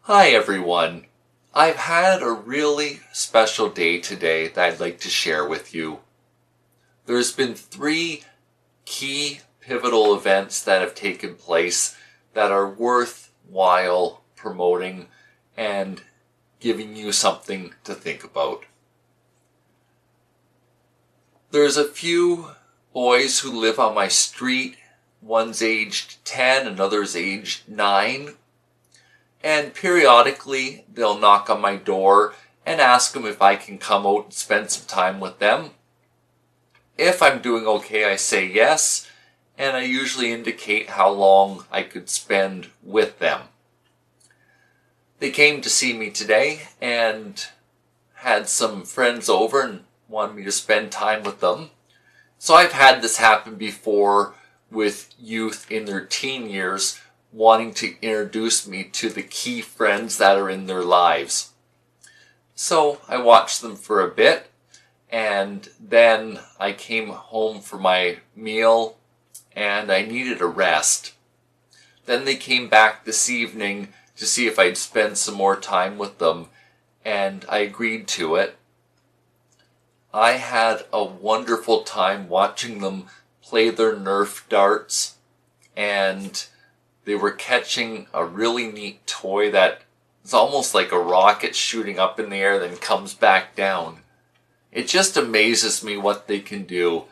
Hi everyone. I've had a really special day today that I'd like to share with you. There's been three key pivotal events that have taken place that are worthwhile promoting and giving you something to think about. There's a few boys who live on my street. One's aged 10, another's aged 9. And periodically, they'll knock on my door and ask them if I can come out and spend some time with them. If I'm doing okay, I say yes, and I usually indicate how long I could spend with them. They came to see me today and had some friends over and wanted me to spend time with them. So I've had this happen before with youth in their teen years wanting to introduce me to the key friends that are in their lives. So I watched them for a bit, and then I came home for my meal, and I needed a rest. Then they came back this evening to see if I'd spend some more time with them, and I agreed to it. I had a wonderful time watching them play their Nerf darts, and they were catching a really neat toy that is almost like a rocket shooting up in the air then comes back down. It just amazes me what they can do.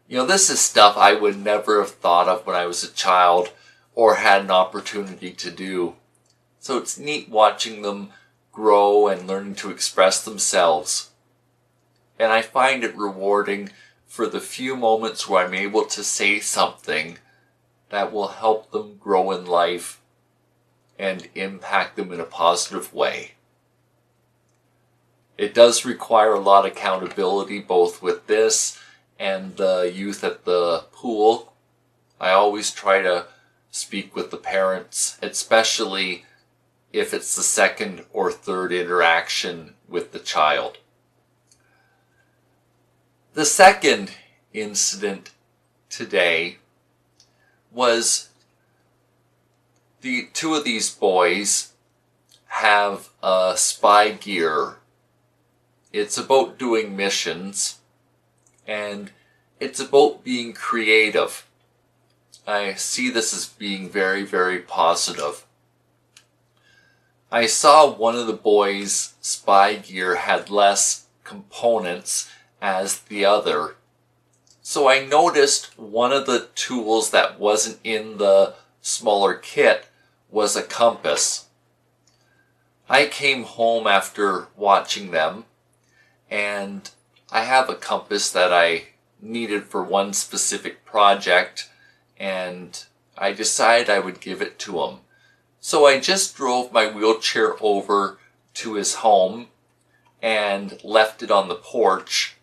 This is stuff I would never have thought of when I was a child or had an opportunity to do. So it's neat watching them grow and learning to express themselves. And I find it rewarding for the few moments where I'm able to say something that will help them grow in life and impact them in a positive way. It does require a lot of accountability, both with this and the youth at the pool. I always try to speak with the parents, especially if it's the second or third interaction with the child. The second incident today was the two of these boys have a spy gear. It's about doing missions, and it's about being creative. I see this as being very, very positive. I saw one of the boys' spy gear had less components as the other. So I noticed one of the tools that wasn't in the smaller kit was a compass. I came home after watching them, and I have a compass that I needed for one specific project, and I decided I would give it to him. So I just drove my wheelchair over to his home and left it on the porch.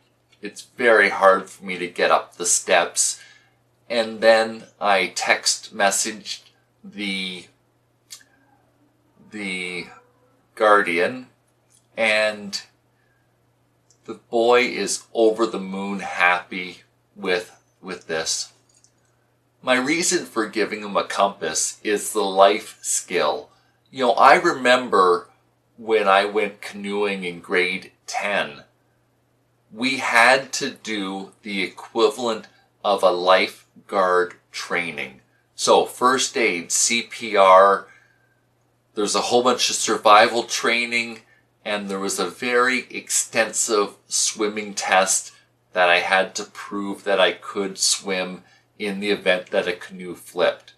It's very hard for me to get up the steps. And then I text messaged the guardian, and the boy is over the moon happy with this. My reason for giving him a compass is the life skill. I remember when I went canoeing in grade 10, we had to do the equivalent of a lifeguard training. So first aid, CPR, there's a whole bunch of survival training, and there was a very extensive swimming test that I had to prove that I could swim in the event that a canoe flipped.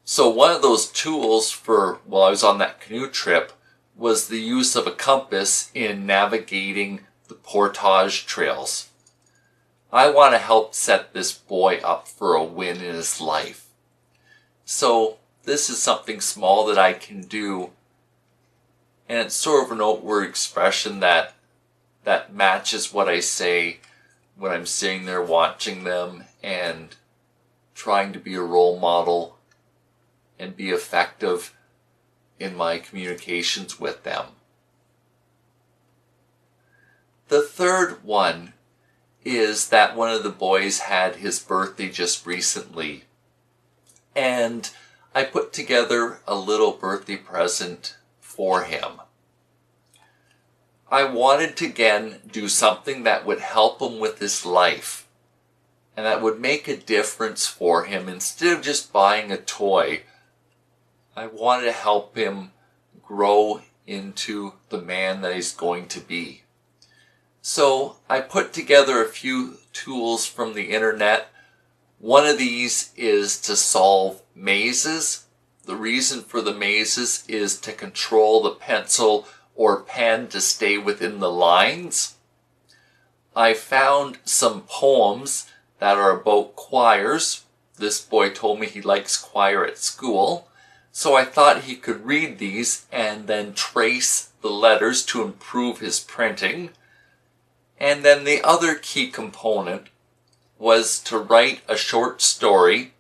So one of those tools while I was on that canoe trip was the use of a compass in navigating the portage trails. I want to help set this boy up for a win in his life. So this is something small that I can do, and it's sort of an outward expression that matches what I say when I'm sitting there watching them and trying to be a role model and be effective in my communications with them. The third one is that one of the boys had his birthday just recently, and I put together a little birthday present for him. I wanted to again do something that would help him with his life and that would make a difference for him. Instead of just buying a toy, I wanted to help him grow into the man that he's going to be. So I put together a few tools from the internet. One of these is to solve mazes. The reason for the mazes is to control the pencil or pen to stay within the lines. I found some poems that are about choirs. This boy told me he likes choir at school. So I thought he could read these and then trace the letters to improve his printing. And then the other key component was to write a short story,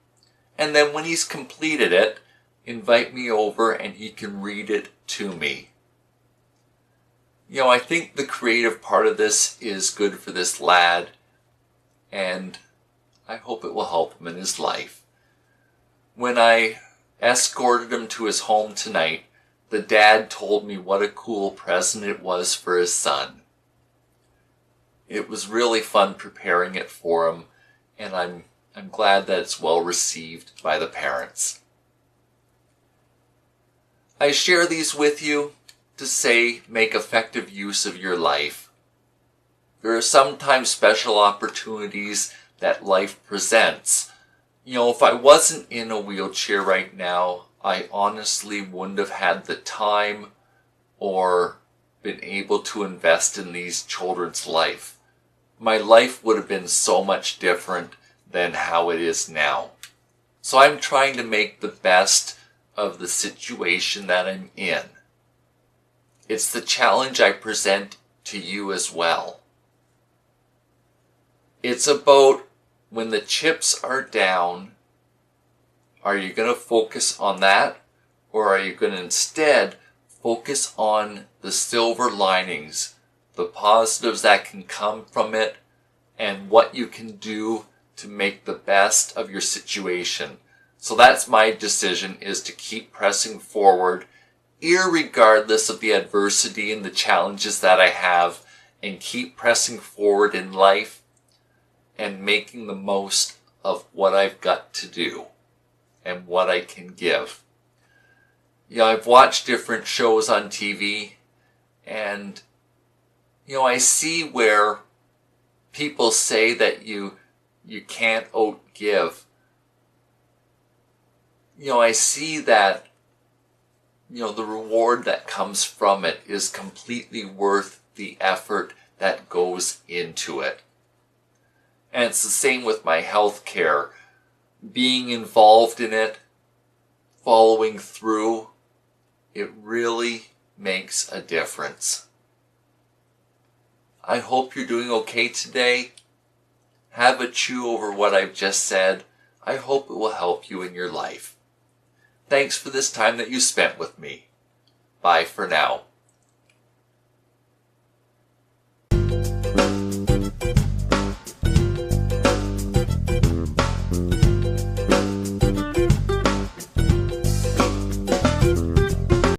and then when he's completed it, invite me over and he can read it to me. I think the creative part of this is good for this lad, and I hope it will help him in his life. When I escorted him to his home tonight, the dad told me what a cool present it was for his son. It was really fun preparing it for him, and I'm glad that it's well received by the parents. I share these with you to say make effective use of your life. There are sometimes special opportunities that life presents. If I wasn't in a wheelchair right now, I honestly wouldn't have had the time or been able to invest in these children's life. My life would have been so much different than how it is now. So I'm trying to make the best of the situation that I'm in. It's the challenge I present to you as well. It's about when the chips are down, are you going to focus on that, or are you going to instead focus on the silver linings, the positives that can come from it, and what you can do to make the best of your situation? So that's my decision, is to keep pressing forward, irregardless of the adversity and the challenges that I have, and keep pressing forward in life and making the most of what I've got to do and what I can give. I've watched different shows on TV, and I see where people say that you can't outgive. I see that the reward that comes from it is completely worth the effort that goes into it. And it's the same with my health care. Being involved in it, following through, it really makes a difference. I hope you're doing okay today. Have a chew over what I've just said. I hope it will help you in your life. Thanks for this time that you spent with me. Bye for now.